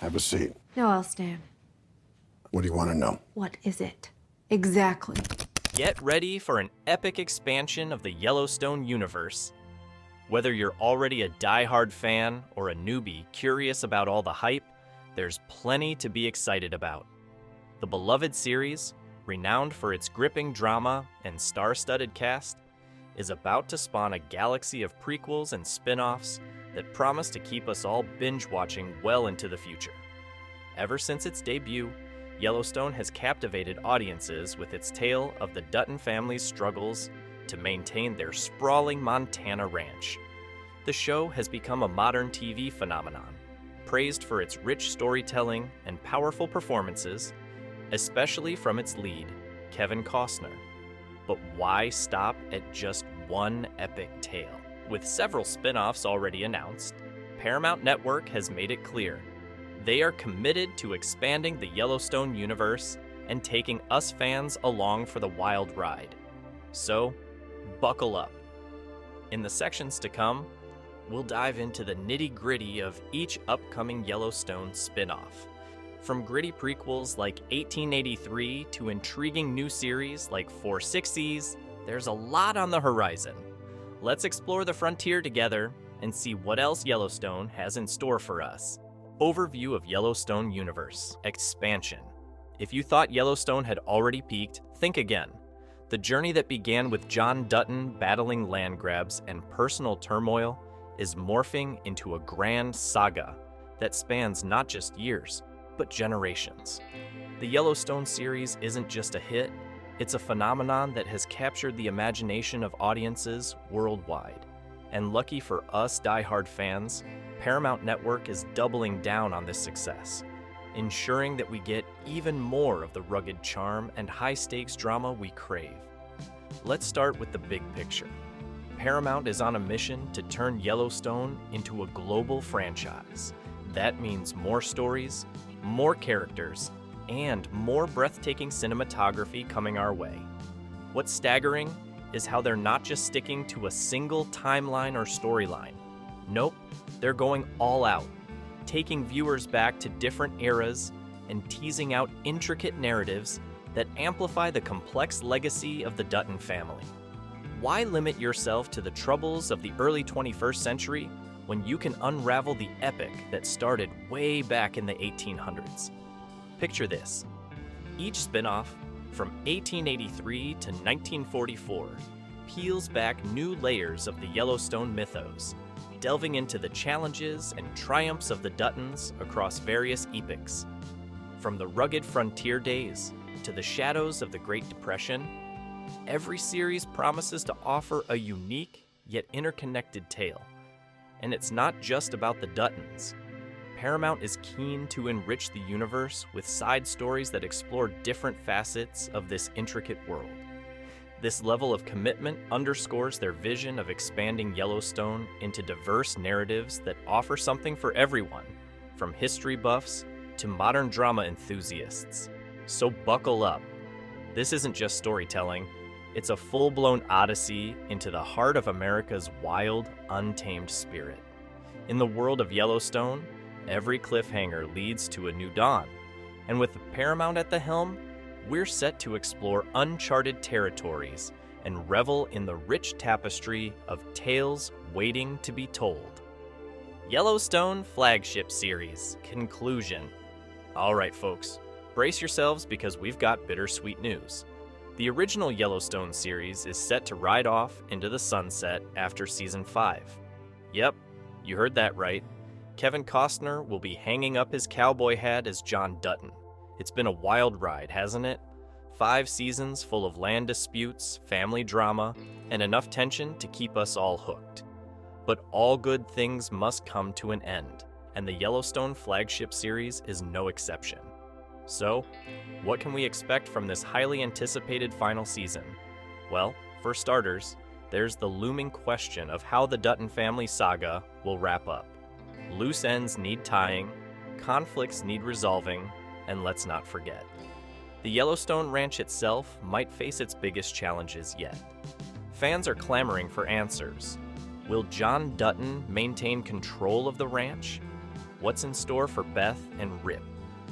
Have a seat. No, I'll stand. What do you want to know? What is it? Exactly. Get ready for an epic expansion of the Yellowstone universe. Whether you're already a die-hard fan or a newbie curious about all the hype, there's plenty to be excited about. The beloved series, renowned for its gripping drama and star-studded cast, is about to spawn a galaxy of prequels and spin-offs that promise to keep us all binge-watching well into the future. Ever since its debut, Yellowstone has captivated audiences with its tale of the Dutton family's struggles to maintain their sprawling Montana ranch. The show has become a modern TV phenomenon, praised for its rich storytelling and powerful performances, especially from its lead, Kevin Costner. But why stop at just one epic tale? With several spin-offs already announced, Paramount Network has made it clear they are committed to expanding the Yellowstone universe and taking us fans along for the wild ride. So, buckle up. In the sections to come, we'll dive into the nitty-gritty of each upcoming Yellowstone spin-off. From gritty prequels like 1883 to intriguing new series like 460s, there's a lot on the horizon. Let's explore the frontier together and see what else Yellowstone has in store for us. Overview of Yellowstone Universe. Expansion. If you thought Yellowstone had already peaked, think again. The journey that began with John Dutton battling land grabs and personal turmoil is morphing into a grand saga that spans not just years, but generations. The Yellowstone series isn't just a hit, it's a phenomenon that has captured the imagination of audiences worldwide. And lucky for us die-hard fans, Paramount Network is doubling down on this success, ensuring that we get even more of the rugged charm and high-stakes drama we crave. Let's start with the big picture. Paramount is on a mission to turn Yellowstone into a global franchise. That means more stories, more characters, and more breathtaking cinematography coming our way. What's staggering is how they're not just sticking to a single timeline or storyline. Nope, they're going all out, taking viewers back to different eras and teasing out intricate narratives that amplify the complex legacy of the Dutton family. Why limit yourself to the troubles of the early 21st century when you can unravel the epic that started way back in the 1800s? Picture this. Each spin-off, from 1883 to 1944, peels back new layers of the Yellowstone mythos, delving into the challenges and triumphs of the Duttons across various epochs. From the rugged frontier days to the shadows of the Great Depression, every series promises to offer a unique yet interconnected tale. And it's not just about the Duttons. Paramount is keen to enrich the universe with side stories that explore different facets of this intricate world. This level of commitment underscores their vision of expanding Yellowstone into diverse narratives that offer something for everyone, from history buffs to modern drama enthusiasts. So buckle up. This isn't just storytelling, it's a full-blown odyssey into the heart of America's wild, untamed spirit. In the world of Yellowstone, every cliffhanger leads to a new dawn, and with Paramount at the helm, we're set to explore uncharted territories and revel in the rich tapestry of tales waiting to be told. Yellowstone Flagship Series Conclusion. All right, folks, brace yourselves because we've got bittersweet news. The original Yellowstone series is set to ride off into the sunset after Season 5. Yep, you heard that right. Kevin Costner will be hanging up his cowboy hat as John Dutton. It's been a wild ride, hasn't it? 5 seasons full of land disputes, family drama, and enough tension to keep us all hooked. But all good things must come to an end, and the Yellowstone Flagship series is no exception. So, what can we expect from this highly anticipated final season? Well, for starters, there's the looming question of how the Dutton family saga will wrap up. Loose ends need tying, conflicts need resolving, and let's not forget, the Yellowstone Ranch itself might face its biggest challenges yet. Fans are clamoring for answers. Will John Dutton maintain control of the ranch? what's in store for Beth and Rip,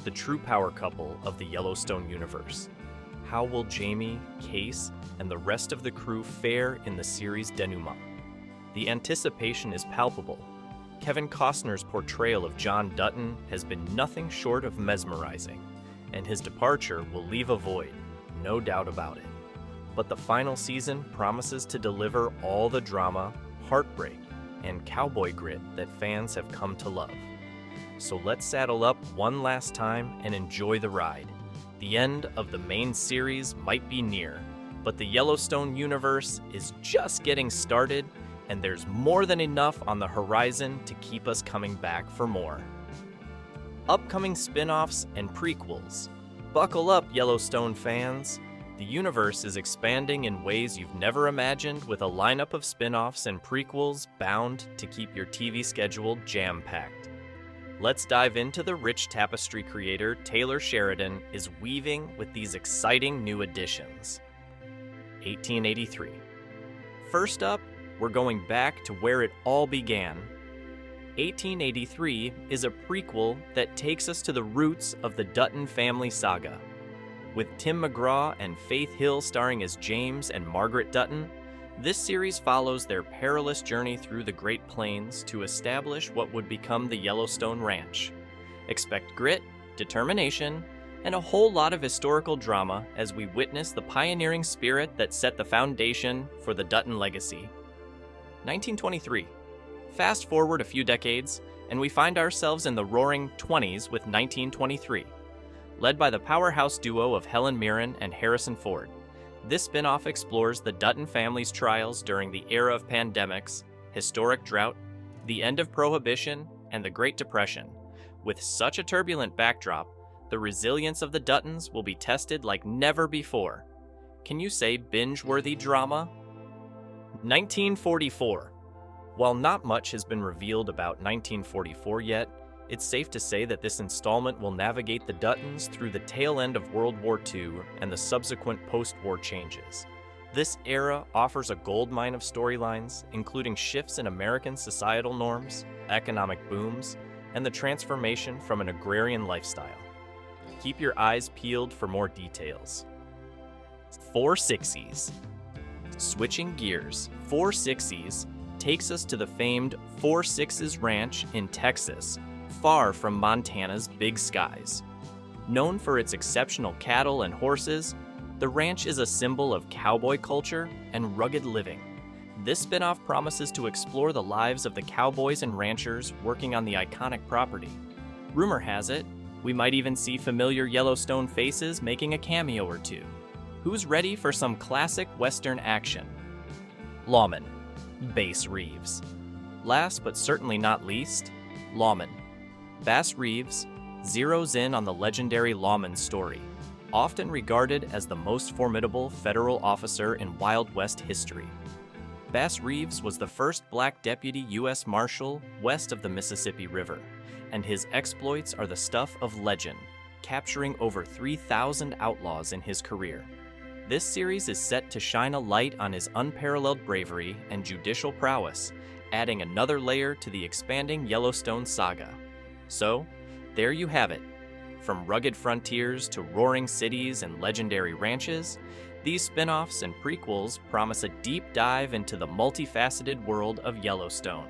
the true power couple of the Yellowstone universe. How will Jamie, Case, and the rest of the crew fare in the series denouement? The anticipation is palpable. Kevin Costner's portrayal of John Dutton has been nothing short of mesmerizing, and his departure will leave a void, no doubt about it. But the final season promises to deliver all the drama, heartbreak, and cowboy grit that fans have come to love. So let's saddle up one last time and enjoy the ride. The end of the main series might be near, but the Yellowstone universe is just getting started, and there's more than enough on the horizon to keep us coming back for more. Upcoming spin-offs and prequels. Buckle up, Yellowstone fans. The universe is expanding in ways you've never imagined, with a lineup of spin-offs and prequels bound to keep your TV schedule jam-packed. Let's dive into the rich tapestry creator Taylor Sheridan is weaving with these exciting new additions. 1883. First up, we're going back to where it all began. 1883 is a prequel that takes us to the roots of the Dutton family saga. With Tim McGraw and Faith Hill starring as James and Margaret Dutton, this series follows their perilous journey through the Great Plains to establish what would become the Yellowstone Ranch. Expect grit, determination, and a whole lot of historical drama as we witness the pioneering spirit that set the foundation for the Dutton legacy. 1923. Fast forward a few decades, and we find ourselves in the roaring 20s with 1923. Led by the powerhouse duo of Helen Mirren and Harrison Ford, this spin-off explores the Dutton family's trials during the era of pandemics, historic drought, the end of Prohibition, and the Great Depression. With such a turbulent backdrop, the resilience of the Duttons will be tested like never before. Can you say binge-worthy drama? 1944. While not much has been revealed about 1944 yet, it's safe to say that this installment will navigate the Duttons through the tail end of World War II and the subsequent post-war changes. This era offers a goldmine of storylines, including shifts in American societal norms, economic booms, and the transformation from an agrarian lifestyle. Keep your eyes peeled for more details. 460s. Switching gears, 460s takes us to the famed 4-6's Ranch in Texas, far from Montana's big skies. Known for its exceptional cattle and horses, the ranch is a symbol of cowboy culture and rugged living. This spin-off promises to explore the lives of the cowboys and ranchers working on the iconic property. Rumor has it, we might even see familiar Yellowstone faces making a cameo or two. Who's ready for some classic Western action? Lawmen. Bass Reeves. Last but certainly not least, Lawmen. Bass Reeves zeroes in on the legendary Lawman story, often regarded as the most formidable federal officer in Wild West history. Bass Reeves was the first black deputy U.S. Marshal west of the Mississippi River, and his exploits are the stuff of legend, capturing over 3,000 outlaws in his career. This series is set to shine a light on his unparalleled bravery and judicial prowess, adding another layer to the expanding Yellowstone saga. So, there you have it. From rugged frontiers to roaring cities and legendary ranches, these spin-offs and prequels promise a deep dive into the multifaceted world of Yellowstone.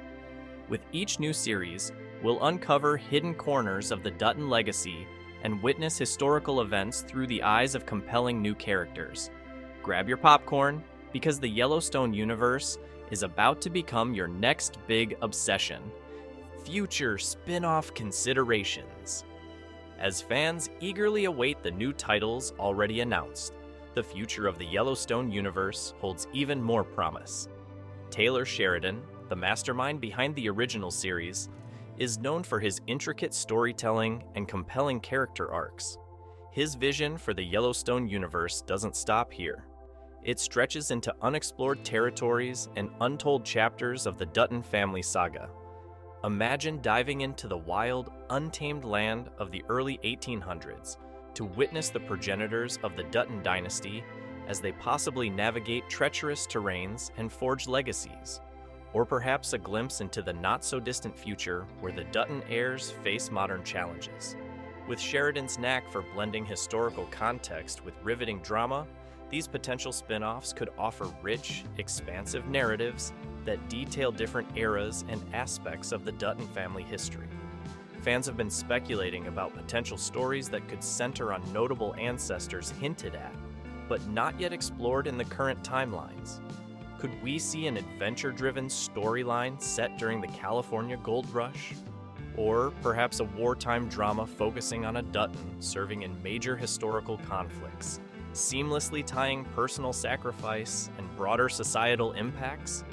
With each new series, we'll uncover hidden corners of the Dutton legacy and witness historical events through the eyes of compelling new characters. Grab your popcorn, because the Yellowstone universe is about to become your next big obsession. Future spin-off considerations. As fans eagerly await the new titles already announced, the future of the Yellowstone universe holds even more promise. Taylor Sheridan, the mastermind behind the original series, is known for his intricate storytelling and compelling character arcs. His vision for the Yellowstone universe doesn't stop here. It stretches into unexplored territories and untold chapters of the Dutton family saga. Imagine diving into the wild, untamed land of the early 1800s to witness the progenitors of the Dutton dynasty as they possibly navigate treacherous terrains and forge legacies. or perhaps a glimpse into the not-so-distant future where the Dutton heirs face modern challenges. With Sheridan's knack for blending historical context with riveting drama, these potential spin-offs could offer rich, expansive narratives that detail different eras and aspects of the Dutton family history. Fans have been speculating about potential stories that could center on notable ancestors hinted at, but not yet explored in the current timelines. Could we see an adventure-driven storyline set during the California Gold Rush? Or perhaps a wartime drama focusing on a Dutton serving in major historical conflicts, seamlessly tying personal sacrifice and broader societal impacts?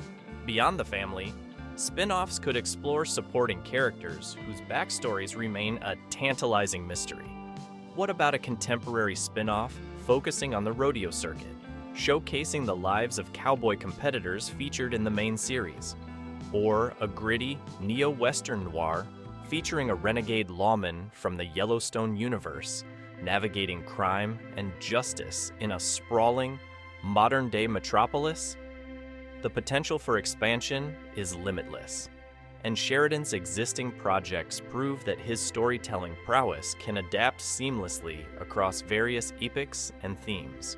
Beyond the family, spin-offs could explore supporting characters whose backstories remain a tantalizing mystery. What about a contemporary spin-off focusing on the rodeo circuit, showcasing the lives of cowboy competitors featured in the main series? Or a gritty, neo-western noir featuring a renegade lawman from the Yellowstone universe, navigating crime and justice in a sprawling, modern-day metropolis? The potential for expansion is limitless, and Sheridan's existing projects prove that his storytelling prowess can adapt seamlessly across various epochs and themes.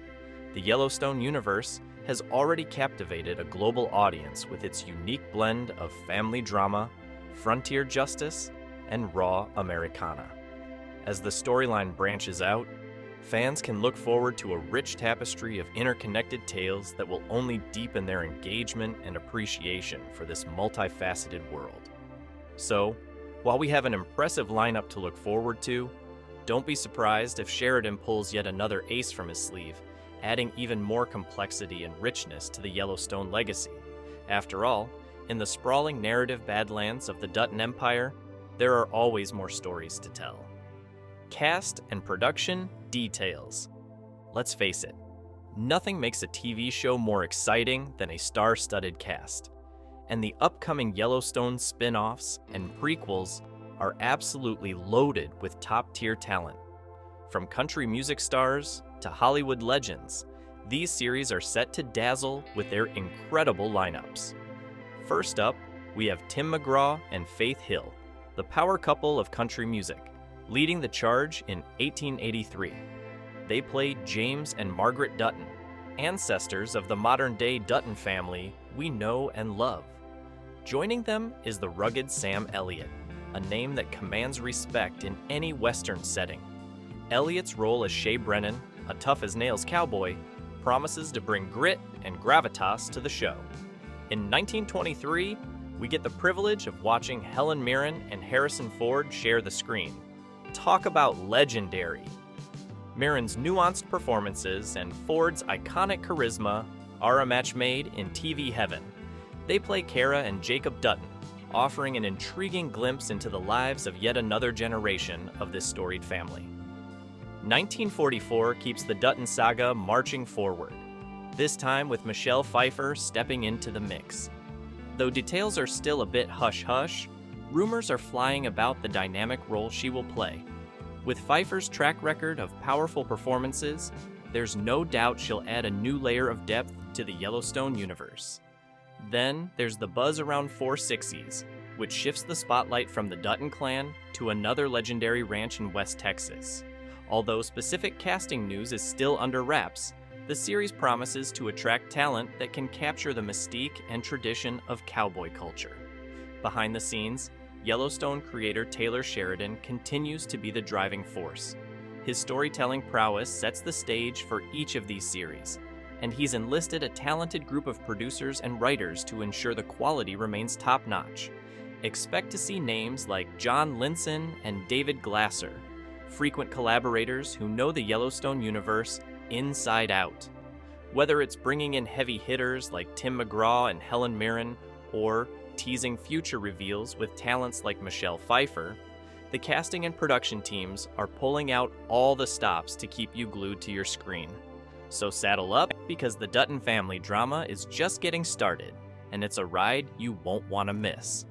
The Yellowstone universe has already captivated a global audience with its unique blend of family drama, frontier justice, and raw Americana. As the storyline branches out, fans can look forward to a rich tapestry of interconnected tales that will only deepen their engagement and appreciation for this multifaceted world. So, while we have an impressive lineup to look forward to, don't be surprised if Sheridan pulls yet another ace from his sleeve, adding even more complexity and richness to the Yellowstone legacy. After all, in the sprawling narrative badlands of the Dutton Empire, there are always more stories to tell. Cast and production details. Let's face it, nothing makes a TV show more exciting than a star-studded cast. And the upcoming Yellowstone spin-offs and prequels are absolutely loaded with top-tier talent. From country music stars to Hollywood legends, these series are set to dazzle with their incredible lineups. First up, we have Tim McGraw and Faith Hill, the power couple of country music, leading the charge in 1883. They played James and Margaret Dutton, ancestors of the modern-day Dutton family we know and love. Joining them is the rugged Sam Elliott, a name that commands respect in any Western setting. Elliott's role as Shea Brennan, a tough-as-nails cowboy, promises to bring grit and gravitas to the show. In 1923, we get the privilege of watching Helen Mirren and Harrison Ford share the screen. Talk about legendary. Mirren's nuanced performances and Ford's iconic charisma are a match made in TV heaven. They play Kara and Jacob Dutton, offering an intriguing glimpse into the lives of yet another generation of this storied family. 1944 keeps the Dutton saga marching forward, this time with Michelle Pfeiffer stepping into the mix. Though details are still a bit hush-hush, rumors are flying about the dynamic role she will play. With Pfeiffer's track record of powerful performances, there's no doubt she'll add a new layer of depth to the Yellowstone universe. Then there's the buzz around 460s, which shifts the spotlight from the Dutton clan to another legendary ranch in West Texas. Although specific casting news is still under wraps, the series promises to attract talent that can capture the mystique and tradition of cowboy culture. Behind the scenes, Yellowstone creator Taylor Sheridan continues to be the driving force. His storytelling prowess sets the stage for each of these series, and he's enlisted a talented group of producers and writers to ensure the quality remains top-notch. Expect to see names like John Linson and David Glasser, frequent collaborators who know the Yellowstone universe inside out. Whether it's bringing in heavy hitters like Tim McGraw and Helen Mirren, or teasing future reveals with talents like Michelle Pfeiffer, the casting and production teams are pulling out all the stops to keep you glued to your screen. So saddle up, because the Dutton family drama is just getting started, and it's a ride you won't want to miss.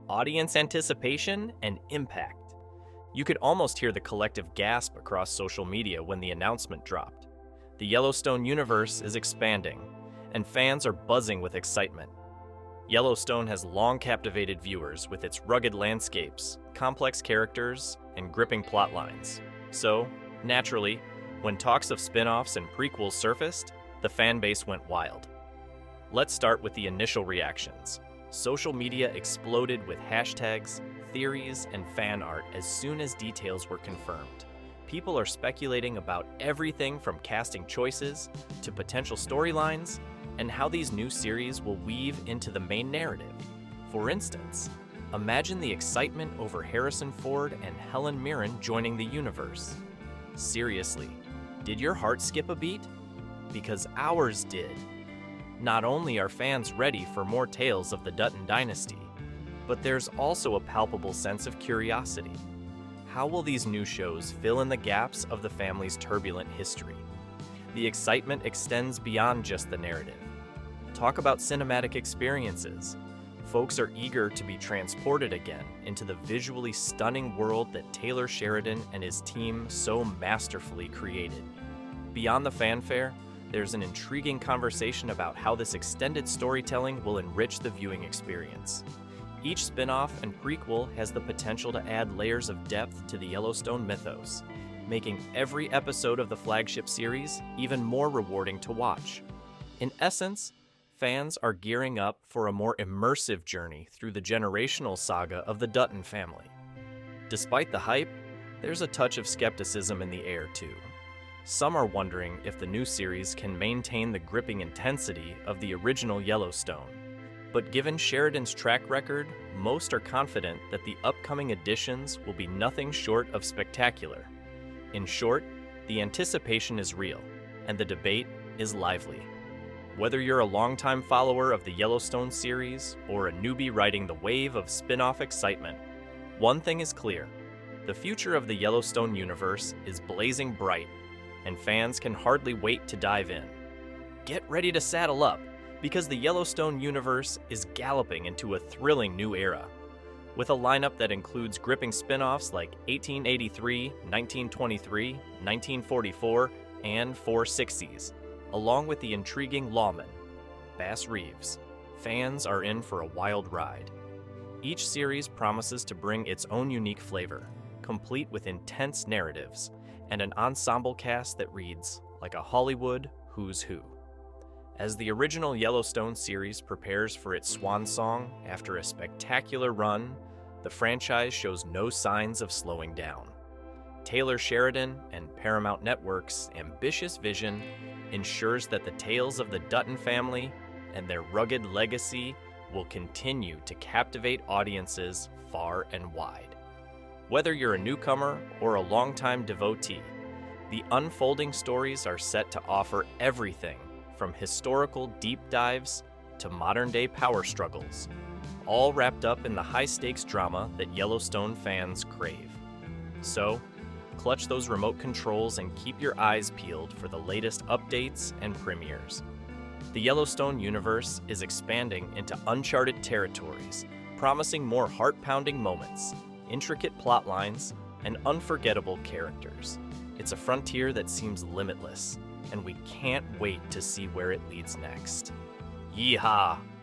Audience anticipation and impact. You could almost hear the collective gasp across social media when the announcement dropped. The Yellowstone universe is expanding, and fans are buzzing with excitement. Yellowstone has long captivated viewers with its rugged landscapes, complex characters, and gripping plot lines. So, naturally, when talks of spin-offs and prequels surfaced, the fan base went wild. Let's start with the initial reactions. Social media exploded with hashtags, theories, and fan art as soon as details were confirmed. People are speculating about everything from casting choices to potential storylines and how these new series will weave into the main narrative. For instance, imagine the excitement over Harrison Ford and Helen Mirren joining the universe. Seriously, did your heart skip a beat? Because ours did. Not only are fans ready for more tales of the Dutton dynasty, but there's also a palpable sense of curiosity. How will these new shows fill in the gaps of the family's turbulent history? The excitement extends beyond just the narrative. Talk about cinematic experiences. Folks are eager to be transported again into the visually stunning world that Taylor Sheridan and his team so masterfully created. Beyond the fanfare, there's an intriguing conversation about how this extended storytelling will enrich the viewing experience. Each spin-off and prequel has the potential to add layers of depth to the Yellowstone mythos, making every episode of the Flagship series even more rewarding to watch. In essence, fans are gearing up for a more immersive journey through the generational saga of the Dutton family. Despite the hype, there's a touch of skepticism in the air too. Some are wondering if the new series can maintain the gripping intensity of the original Yellowstone. But given Sheridan's track record, most are confident that the upcoming additions will be nothing short of spectacular. In short, the anticipation is real, and the debate is lively. Whether you're a longtime follower of the Yellowstone series or a newbie riding the wave of spin-off excitement, one thing is clear: the future of the Yellowstone universe is blazing bright, and fans can hardly wait to dive in. Get ready to saddle up, because the Yellowstone universe is galloping into a thrilling new era. With a lineup that includes gripping spin-offs like 1883, 1923, 1944, and 460s, along with the intriguing Lawmen, Bass Reeves, fans are in for a wild ride. Each series promises to bring its own unique flavor, complete with intense narratives, and an ensemble cast that reads like a Hollywood who's who. As the original Yellowstone series prepares for its swan song after a spectacular run, the franchise shows no signs of slowing down. Taylor Sheridan and Paramount Network's ambitious vision ensures that the tales of the Dutton family and their rugged legacy will continue to captivate audiences far and wide. Whether you're a newcomer or a longtime devotee, the unfolding stories are set to offer everything from historical deep dives to modern-day power struggles, all wrapped up in the high-stakes drama that Yellowstone fans crave. So, clutch those remote controls and keep your eyes peeled for the latest updates and premieres. The Yellowstone universe is expanding into uncharted territories, promising more heart-pounding moments, intricate plot lines, and unforgettable characters. It's a frontier that seems limitless, and we can't wait to see where it leads next. Yeehaw!